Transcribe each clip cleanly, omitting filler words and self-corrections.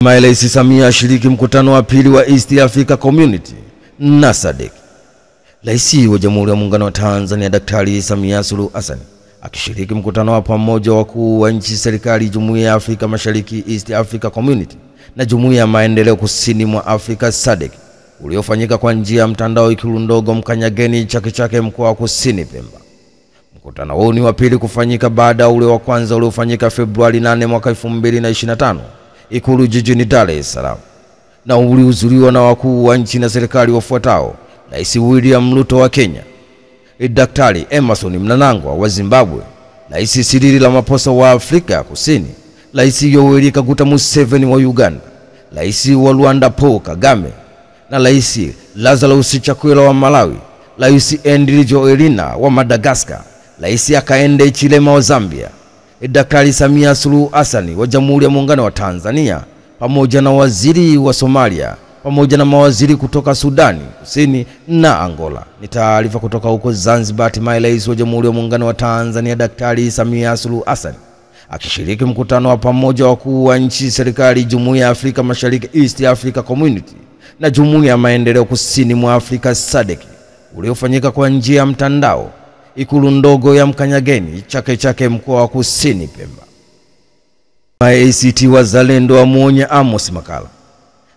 Rais Samia ashiriki mkutano wa pili wa East Africa Community na SADC. Rais wa Jamhuri ya Muungano wa Tanzania Daktari Samia Suluhu Hassan akishiriki mkutano wa pamoja wakuu wa nchi serikali Jumuiya ya Afrika Mashariki East Africa Community na Jumuiya ya Maendeleo Kusini mwa Afrika SADC uliofanyika kwa njia ya mtandao Ikulu ndogo Mkanyageni Chake Chake mkoa wa Kusini Pemba. Mkutano huu ni wa pili kufanyika baada ule wa kwanza uliofanyika Februari 8 mwaka 2025 Ikulu jijini Dar es Salaam na ulihudhuriwa na wakuu wa nchi na serikali wafuatao: Rais William Ruto wa Kenya, Daktari Emmerson Mnangagwa wa Zimbabwe, Rais Cyril Ramaphosa wa Afrika Kusini, Rais Yoweri Kaguta Museveni wa Uganda, Rais wa Rwanda Paul Kagame na Rais Lazarus Chakwera wa Malawi, Rais Andry Joelina wa Madagascar, Rais Hakainde Hichilema wa Zambia, Daktari Samia Suluhu Hassan wa Jamhuri ya Muungano wa Tanzania pamoja na waziri wa Somalia pamoja na mawaziri kutoka Sudani Kusini na Angola. Ni taarifa kutoka huko Zanzibar. Rais wa Jamhuri ya Muungano wa Tanzania Daktari Samia Suluhu Hassan akishiriki mkutano wa pamoja wakuu wa nchi serikali Jumuiya ya Afrika Mashariki East Africa Community na Jumuiya ya Maendeleo Kusini mwa Afrika SADC uliofanyika kwa njia ya mtandao Ikulu ndogo ya Mkanyageni Chake Chake mkoa wa Kusini Pemba. ACT Wazalendo amuonya Amos Makalla.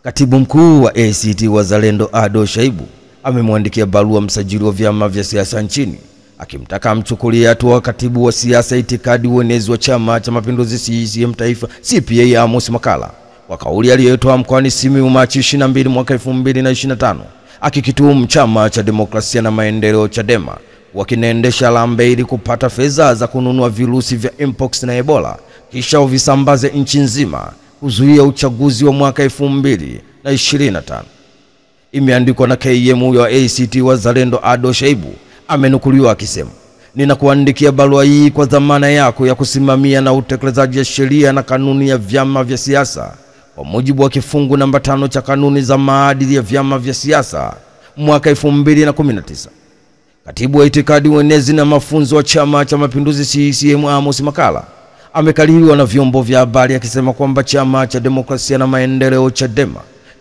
Katibu mkuu wa ACT Wazalendo Ado Shaibu amemwandikia barua msajili wa vyama vya siasa nchini akimtaka amchukulie hatua katibu wa siasa itikadi uenezi wa Chama cha Mapinduzi CCM Taifa CPA Amos Makalla kwa kauli aliyotoa mkoani Simiyu Machi 22 mwaka 2025 akikituhumu Chama cha Demokrasia na Maendeleo Chadema wakinaendesha lambe ili kupata fedha za kununua virusi vya Mpox na Ebola kisha uvisambaze nchi nzima kuzuia uchaguzi wa mwaka 2025. Imeandikwa na KM wa ACT Wazalendo Ado Shaibu amenukuliwa akisema: "Ninakuandikia barua hii kwa dhamana yako ya kusimamia na utekelezaji wa sheria na kanuni ya vyama vya siasa kwa mujibu wa kifungu namba 5 cha kanuni za maadili ya vyama vya siasa mwaka 2019. Katibu wa itikadi uenezi na mafunzo wa Chama cha Mapinduzi CCM Amos Makalla amekaririwa na vyombo vya habari akisema kwamba Chama cha Demokrasia na Maendeleo Chadema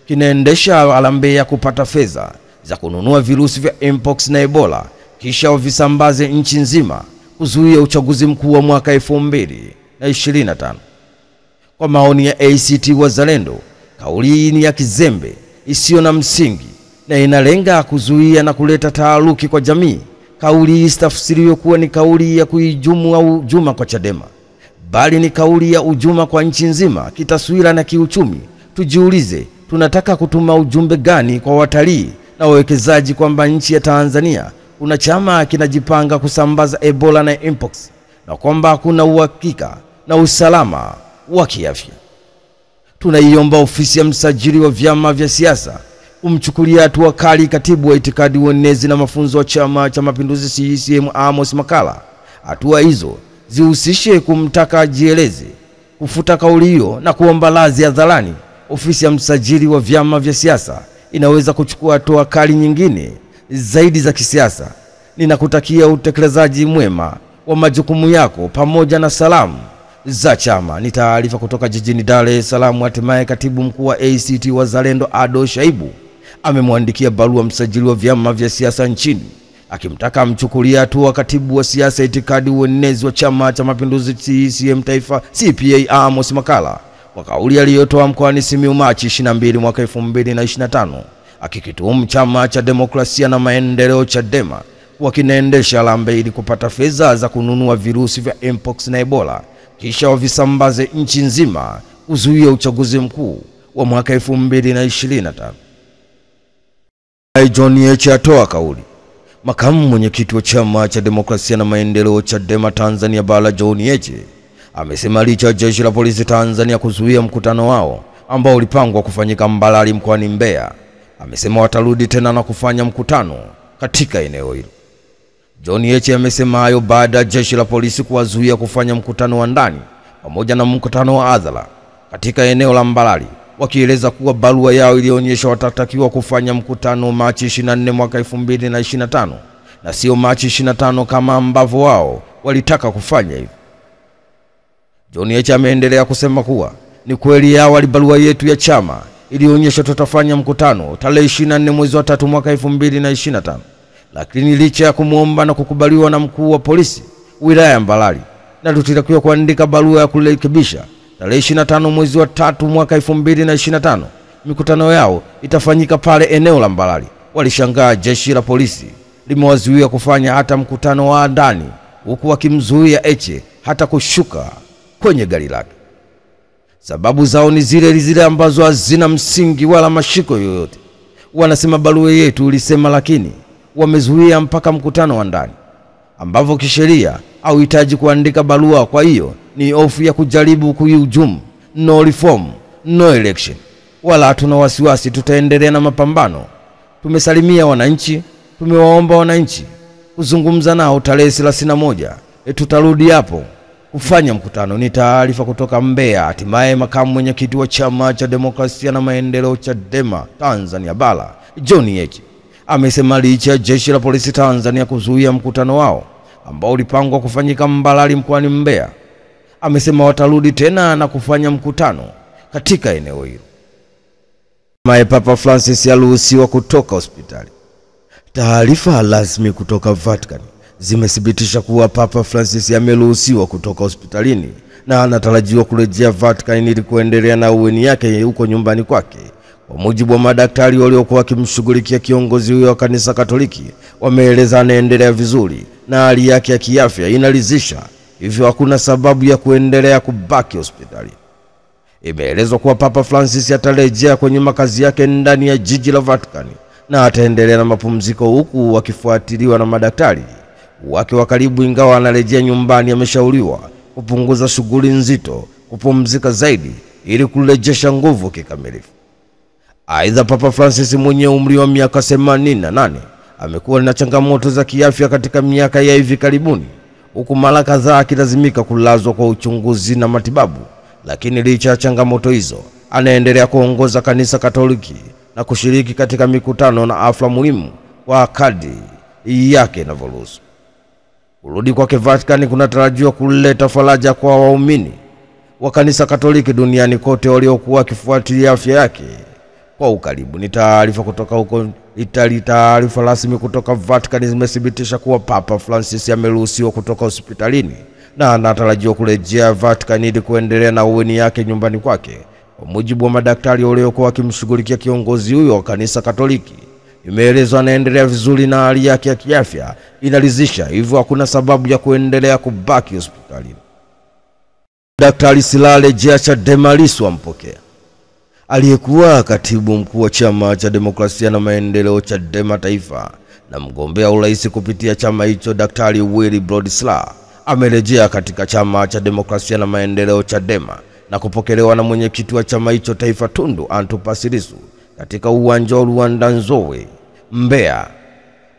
kinaendesha alambe ya kupata fedha za kununua virusi vya Mpox na Ebola kisha visambaze nchi nzima kuzuia uchaguzi mkuu wa mwaka 2025. Kwa maoni ya ACT Wazalendo, kauli hii ni ya kizembe, isiyo na msingi na inalenga kuzuia na kuleta taharuki kwa jamii. Kauli hii istafsiriwe kuwa ni kauli ya kuijumu au ujuma kwa Chadema, bali ni kauli ya ujuma kwa nchi nzima kitaswira na kiuchumi. Tujiulize, tunataka kutuma ujumbe gani kwa watalii na wawekezaji kwamba nchi ya Tanzania kuna chama kinajipanga kusambaza Ebola na Mpox na kwamba hakuna uhakika na usalama wa kiafya? Tunaiomba ofisi ya msajili wa vyama vya siasa umchukulia hatua kali katibu wa itikadi uenezi na mafunzo wa Chama cha Mapinduzi CCM Amos Makalla. Hatua hizo zihusishe kumtaka ajieleze, kufuta kauli hiyo na kuomba radhi hadharani. Ofisi ya msajili wa vyama vya siasa inaweza kuchukua hatua kali nyingine zaidi za kisiasa. Ninakutakia utekelezaji mwema wa majukumu yako pamoja na salamu za chama. Ni taarifa kutoka jijini Dar es Salaam. Hatimaye katibu mkuu wa ACT Wazalendo Ado Shaibu amemwandikia barua msajili wa vyama vya siasa nchini akimtaka amchukulie hatua katibu wa siasa itikadi uenezi wa Chama cha Mapinduzi CCM Taifa CPA Amos Makalla kwa kauli aliyotoa mkoani Simiyu Machi 22 mwaka 2025 akikituhumu Chama cha Demokrasia na Maendeleo Chadema wakinaendesha lambe ili kupata fedha za kununua virusi vya Mpox na Ebola kisha wavisambaze nchi nzima kuzuia uchaguzi mkuu wa mwaka 2025. John Heche atoa kauli. Makamu mwenyekiti wa Chama cha Demokrasia na Maendeleo Chadema Tanzania Bara John Heche amesema licha jeshi la polisi Tanzania kuzuia mkutano wao ambao ulipangwa kufanyika Mbalali mkoani Mbeya, amesema watarudi tena na kufanya mkutano katika eneo hilo. John Heche amesema hayo baada ya jeshi la polisi kuwazuia kufanya mkutano wa ndani pamoja na mkutano wa hadhara katika eneo la Mbalali, wakieleza kuwa barua yao ilionyesha watatakiwa kufanya mkutano Machi 24 mwaka 2025 na sio Machi 25 kama ambavyo wao walitaka kufanya hivyo. John Heche ameendelea kusema kuwa ni kweli awali barua yetu ya chama ilionyesha tutafanya mkutano tarehe 24 mwezi wa 3 mwaka 2025, lakini licha ya kumuomba na kukubaliwa na mkuu wa polisi wilaya Mbarali na tutatakiwa kuandika barua ya kurekebisha tarehe 25 mwezi wa 3 mwaka 2025 mikutano yao itafanyika pale eneo la Mbarali, walishangaa jeshi la polisi limewazuia kufanya hata mkutano wa ndani, huku wakimzuia Heche hata kushuka kwenye gari lake. Sababu zao ni zile ambazo hazina msingi wala mashiko yoyote. Wanasema barua yetu ilisema, lakini wamezuia mpaka mkutano wa ndani, ambavyo kisheria au hitaji kuandika barua. Kwa hiyo ni hofu ya kujaribu kuihujumu. No reform, no election. Wala hatuna wasiwasi, tutaendelea na mapambano. Tumesalimia wananchi, tumewaomba wananchi kuzungumza nao tarehe 31. Tutarudi hapo kufanya mkutano. Ni taarifa kutoka Mbeya. Hatimaye makamu mwenyekiti wa Chama cha Demokrasia na Maendeleo Chadema Tanzania Bara, John Heche, amesema licha ya jeshi la polisi Tanzania kuzuia mkutano wao ambao ulipangwa kufanyika Mbarali mkoani Mbeya, amesema watarudi tena na kufanya mkutano katika eneo hilo. Papa Francis aliruhusiwa kutoka hospitali. Taarifa rasmi kutoka Vatican zimethibitisha kuwa Papa Francis ameruhusiwa kutoka hospitalini na anatarajiwa kurejea Vatican ili kuendelea na uweni yake huko nyumbani kwake. Kwa mujibu wa madaktari waliokuwa wakimshughulikia kiongozi huyo wa kanisa Katoliki, wameeleza anaendelea vizuri na hali yake ya kiafya inaridhisha, hivyo hakuna sababu ya kuendelea kubaki hospitali. Imeelezwa kuwa Papa Francis atarejea kwenye makazi yake ndani ya jiji la Vatican na ataendelea na mapumziko, huku akifuatiliwa na madaktari wake wa karibu. Ingawa anarejea nyumbani, ameshauriwa kupunguza shughuli nzito, kupumzika zaidi ili kurejesha nguvu kikamilifu. Aidha, Papa Francis mwenye umri wa miaka 88 amekuwa na changamoto za kiafya katika miaka ya hivi karibuni, huku mara kadhaa akilazimika kulazwa kwa uchunguzi na matibabu. Lakini licha ya changamoto hizo, anaendelea kuongoza kanisa Katoliki na kushiriki katika mikutano na hafla muhimu kwa kadri yake inavyoruhusu. Kurudi kwake Vatican kunatarajiwa kuleta faraja kwa waumini wa kanisa Katoliki duniani kote waliokuwa wakifuatilia afya yake kwa ukaribu. Ni taarifa kutoka huko Italy. Taarifa rasmi kutoka Vatican zimethibitisha kuwa Papa Francis ameruhusiwa kutoka hospitalini na anatarajiwa kurejea Vatican ili kuendelea na uweni yake nyumbani kwake. Kwa mujibu wa madaktari waliokuwa wakimshughulikia kiongozi huyo wa kanisa Katoliki, imeelezwa anaendelea vizuri na hali yake ya kiafya inaridhisha, hivyo hakuna sababu ya kuendelea kubaki hospitalini. Daktari Silale Jea Chadema Lissu ampokea. Aliyekuwa katibu mkuu wa Chama cha Demokrasia na Maendeleo Chadema Taifa na mgombea urais kupitia chama hicho, Daktari Willibrod Slaa, amerejea katika Chama cha Demokrasia na Maendeleo Chadema na kupokelewa na mwenyekiti wa chama hicho taifa Tundu Antipas Lissu katika uwanja wa Rwandanzowe Mbeya,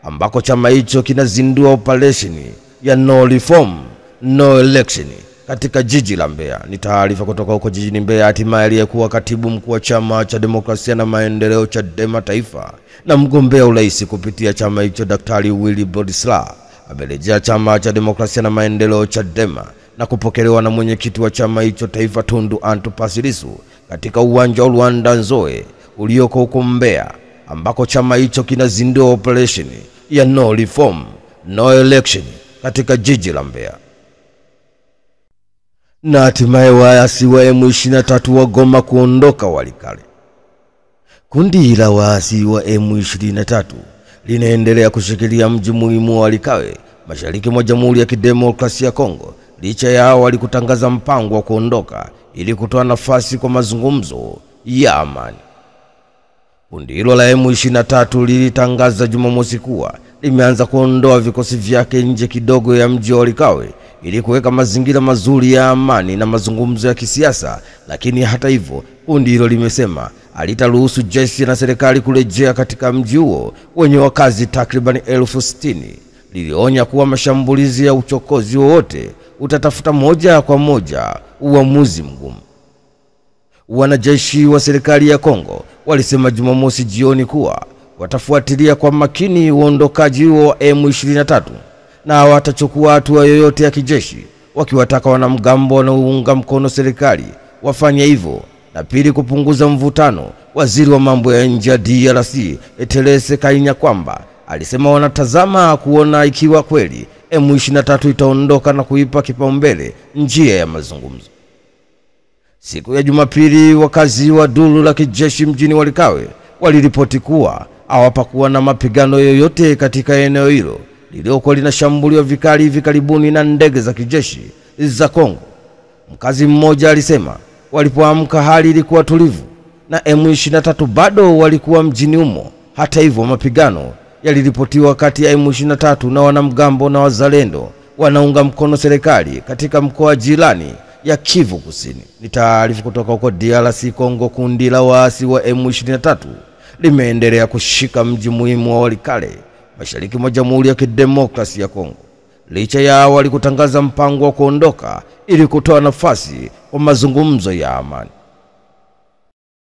ambako chama hicho kinazindua operation ya No Reform, No Election katika jiji la Mbeya. Ni taarifa kutoka huko jijini Mbeya. Hatimaye aliyekuwa katibu mkuu wa Chama cha Demokrasia na Maendeleo Chadema Taifa na mgombea urais kupitia chama hicho, Daktari Willibrod Slaa, amerejea Chama cha Demokrasia na Maendeleo Chadema na kupokelewa na mwenyekiti wa chama hicho taifa Tundu Antipas Lissu katika uwanja wa Rwandanzowe ulioko huko Mbeya, ambako chama hicho kinazindua operation ya No Reform, No Election katika jiji la Mbeya. Na hatimaye waasi wa M23 wagoma kuondoka Walikale. Kundi la waasi wa M23 linaendelea kushikilia mji muhimu wa Walikale mashariki mwa Jamhuri ya Kidemokrasia ya Kongo, licha ya awali kutangaza mpango wa kuondoka ili kutoa nafasi kwa mazungumzo ya amani. Kundi hilo la M23 lilitangaza Jumamosi kuwa limeanza kuondoa vikosi vyake nje kidogo ya mji wa Walikale ili kuweka mazingira mazuri ya amani na mazungumzo ya kisiasa. Lakini hata hivyo, kundi hilo limesema halitaruhusu jeshi na serikali kurejea katika mji huo wenye wakazi takriban 60,000. Lilionya kuwa mashambulizi ya uchokozi wowote utatafuta moja kwa moja uamuzi mgumu. Wanajeshi wa serikali ya Kongo walisema Jumamosi jioni kuwa watafuatilia kwa makini uondokaji huo wa M23 na watachukua hatua yoyote ya kijeshi, wakiwataka wanamgambo wanaounga mkono serikali wafanye hivyo, na pili kupunguza mvutano. Waziri wa mambo ya nje ya DRC Therese Kainyarwanda alisema wanatazama kuona ikiwa kweli M23 itaondoka na kuipa kipaumbele njia ya mazungumzo. Siku ya Jumapili, wakazi wa duru la kijeshi mjini Walikale waliripoti kuwa hawapakuwa na mapigano yoyote katika eneo hilo lililokuwa linashambuliwa vikali hivi karibuni na ndege za kijeshi za Kongo. Mkazi mmoja alisema walipoamka hali ilikuwa tulivu na M23 bado walikuwa mjini humo. Hata hivyo, mapigano yaliripotiwa kati ya M23 na wanamgambo na wazalendo wanaunga mkono serikali katika mkoa jirani ya Kivu Kusini. Ni taarifa kutoka huko DRC Kongo. Kundi la waasi wa M23 limeendelea kushika mji muhimu wa Walikale, mashariki mwa Jamhuri ya Kidemokrasia ya Kongo, licha ya awali kutangaza mpango wa kuondoka ili kutoa nafasi kwa mazungumzo ya amani.